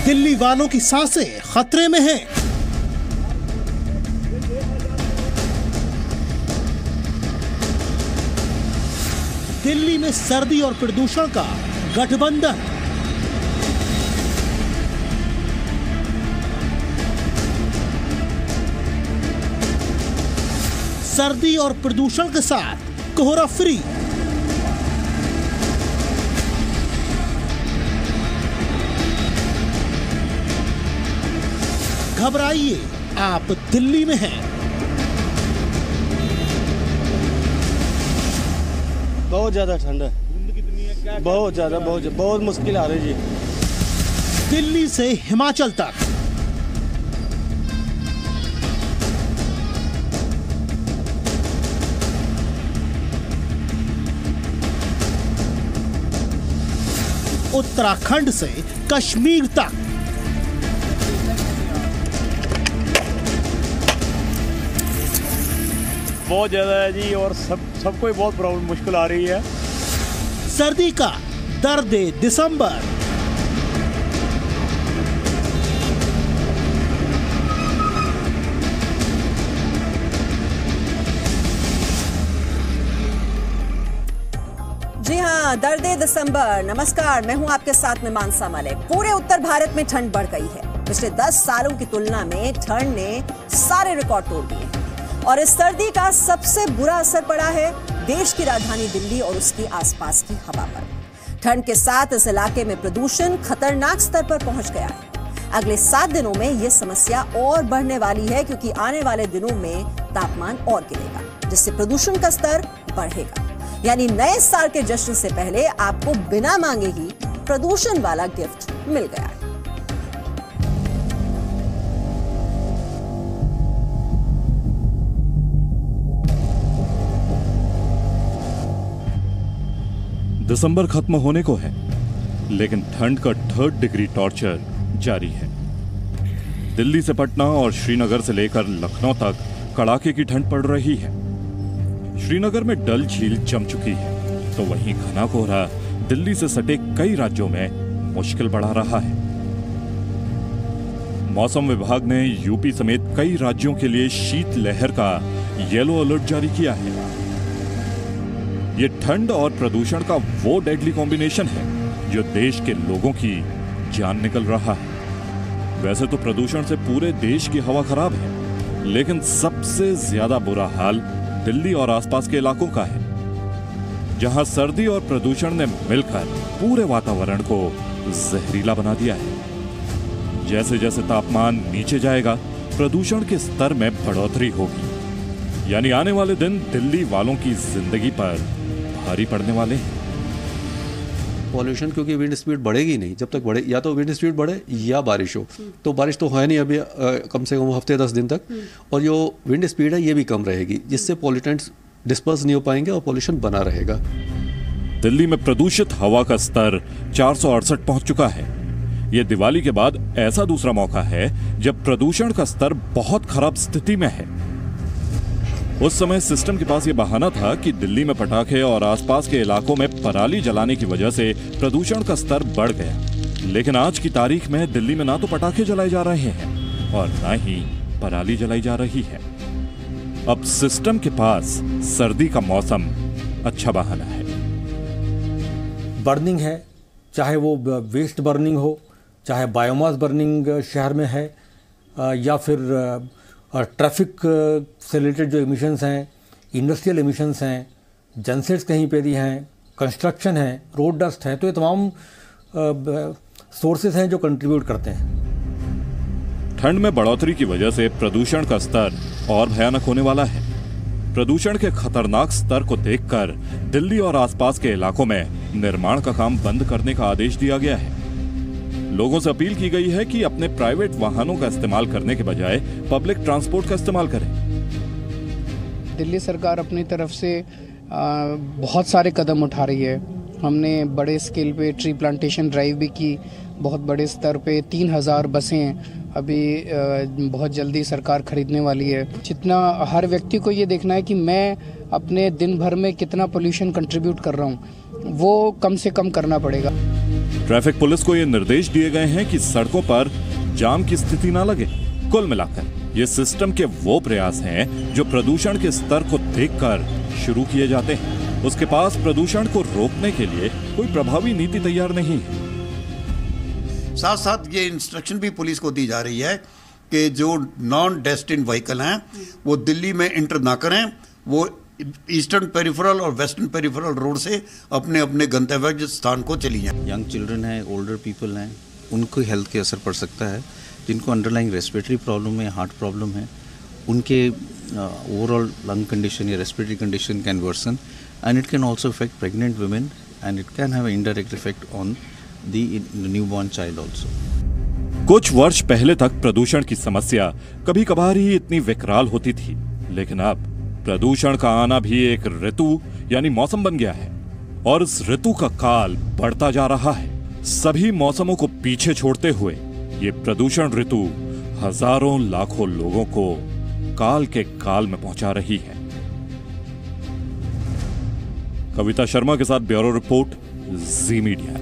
दिल्ली वालों की सांसें खतरे में हैं। दिल्ली में सर्दी और प्रदूषण का गठबंधन। सर्दी और प्रदूषण के साथ कोहरा फ्री। घबराइए, आप दिल्ली में हैं। बहुत ज्यादा ठंड है, बहुत ज्यादा, बहुत मुश्किल आ रही है। दिल्ली से हिमाचल तक उत्तराखंड से कश्मीर तक बहुत ज्यादा है जी, और सबको ही बहुत प्रॉब्लम मुश्किल आ रही है। सर्दी का दर्द दिसंबर। जी हाँ, दर्द दिसंबर। नमस्कार, मैं हूं आपके साथ में मानसा मलिक। पूरे उत्तर भारत में ठंड बढ़ गई है। पिछले 10 सालों की तुलना में ठंड ने सारे रिकॉर्ड तोड़ दिए और इस सर्दी का सबसे बुरा असर पड़ा है देश की राजधानी दिल्ली और उसके आसपास की हवा पर। ठंड के साथ इस इलाके में प्रदूषण खतरनाक स्तर पर पहुंच गया है। अगले 7 दिनों में यह समस्या और बढ़ने वाली है, क्योंकि आने वाले दिनों में तापमान और गिरेगा, जिससे प्रदूषण का स्तर बढ़ेगा। यानी नए साल के जश्न से पहले आपको बिना मांगे ही प्रदूषण वाला गिफ्ट मिल गया है। दिसंबर खत्म होने को है, लेकिन ठंड का 3rd डिग्री टॉर्चर जारी है। दिल्ली से पटना और श्रीनगर से लेकर लखनऊ तक कड़ाके की ठंड पड़ रही है। श्रीनगर में डल झील जम चुकी है, तो वहीं घना कोहरा दिल्ली से सटे कई राज्यों में मुश्किल बढ़ा रहा है। मौसम विभाग ने यूपी समेत कई राज्यों के लिए शीत लहर का येलो अलर्ट जारी किया है। ये ठंड और प्रदूषण का वो डेडली कॉम्बिनेशन है जो देश के लोगों की जान निकल रहा है। वैसे तो प्रदूषण से पूरे देश की हवा खराब है, लेकिन सबसे ज्यादा बुरा हाल दिल्ली और आसपास के इलाकों का है, जहां सर्दी और प्रदूषण ने मिलकर पूरे वातावरण को जहरीला बना दिया है। जैसे जैसे तापमान नीचे जाएगा, प्रदूषण के स्तर में बढ़ोतरी होगी, यानी आने वाले दिन दिल्ली वालों की जिंदगी पर भारी पड़ने वाले हैं। पॉल्यूशन क्योंकि विंड स्पीड बढ़ेगी नहीं जब तक बढ़े, या तो विंड स्पीड बढ़े या बारिश हो। तो बारिश तो है नहीं अभी कम से कम हफ्ते 10 दिन तक, और जो विंड स्पीड है ये भी कम रहेगी, जिससे पॉल्यूटेंट्स डिस्पर्स नहीं हो पाएंगे और पॉल्यूशन बना रहेगा। दिल्ली में प्रदूषित हवा का स्तर 468 पहुंच चुका है। यह दिवाली के बाद ऐसा दूसरा मौका है जब प्रदूषण का स्तर बहुत खराब स्थिति में है। उस समय सिस्टम के पास यह बहाना था कि दिल्ली में पटाखे और आसपास के इलाकों में पराली जलाने की वजह से प्रदूषण का स्तर बढ़ गया। लेकिन आज की तारीख में दिल्ली में ना तो पटाखे जलाए जा रहे हैं और ना ही पराली जलाई जा रही है। अब सिस्टम के पास सर्दी का मौसम अच्छा बहाना है। बर्निंग है, चाहे वो वेस्ट बर्निंग हो, चाहे बायोमास बर्निंग शहर में है, या फिर ट्रैफिक से रिलेटेड जो एमिशंस हैं, इंडस्ट्रियल एमिशंस हैं, जनसेट्स कहीं पे भी हैं, कंस्ट्रक्शन है, रोड डस्ट है। तो ये तमाम सोर्सेज हैं जो कंट्रीब्यूट करते हैं। ठंड में बढ़ोतरी की वजह से प्रदूषण का स्तर और भयानक होने वाला है। प्रदूषण के खतरनाक स्तर को देखकर दिल्ली और आसपास के इलाकों में निर्माण का काम बंद करने का आदेश दिया गया है। लोगों से अपील की गई है कि अपने प्राइवेट वाहनों का इस्तेमाल करने के बजाय पब्लिक ट्रांसपोर्ट का इस्तेमाल करें। दिल्ली सरकार अपनी तरफ से बहुत सारे कदम उठा रही है। हमने बड़े स्केल पे ट्री प्लांटेशन ड्राइव भी की, बहुत बड़े स्तर पे 3000 बसें अभी बहुत जल्दी सरकार खरीदने वाली है। जितना हर व्यक्ति को ये देखना है कि मैं अपने दिन भर में कितना पोल्यूशन कंट्रीब्यूट कर रहा हूँ, वो कम से कम करना पड़ेगा। ट्रैफिक पुलिस को ये निर्देश दिए गए हैं कि सड़कों पर जाम की स्थिति ना लगे। कुल मिलाकर ये सिस्टम के वो प्रयास हैं जो प्रदूषण के स्तर को देखकर शुरू किए जाते हैं। उसके पास प्रदूषण को रोकने के लिए कोई प्रभावी नीति तैयार नहीं है। साथ साथ ये इंस्ट्रक्शन भी पुलिस को दी जा रही है कि जो नॉन डेस्टिन्ड व्हीकल हैं वो दिल्ली में इंटर ना करें, वो ईस्टर्न पेरिफेरल और वेस्टर्न पेरिफेरल रोड से अपने अपने गंतव्य स्थान को चली जाएं। यंग चिल्ड्रन हैं, ओल्डर पीपल हैं, उनको हेल्थ के असर पड़ सकता है। जिनको अंडरलाइंग रेस्पिरेटरी प्रॉब्लम है, हार्ट प्रॉब्लम है, उनके ओवरऑल लंग कंडीशन या respiratory condition can worsen and it can also affect pregnant women and it can have indirect effect on the newborn child also. कुछ वर्ष पहले तक प्रदूषण की समस्या कभी कभार ही इतनी विकराल होती थी, लेकिन अब प्रदूषण का आना भी एक ऋतु यानी मौसम बन गया है और इस ऋतु का काल बढ़ता जा रहा है। सभी मौसमों को पीछे छोड़ते हुए ये प्रदूषण ऋतु हजारों लाखों लोगों को काल के काल में पहुंचा रही है। कविता शर्मा के साथ ब्यूरो रिपोर्ट, जी मीडिया।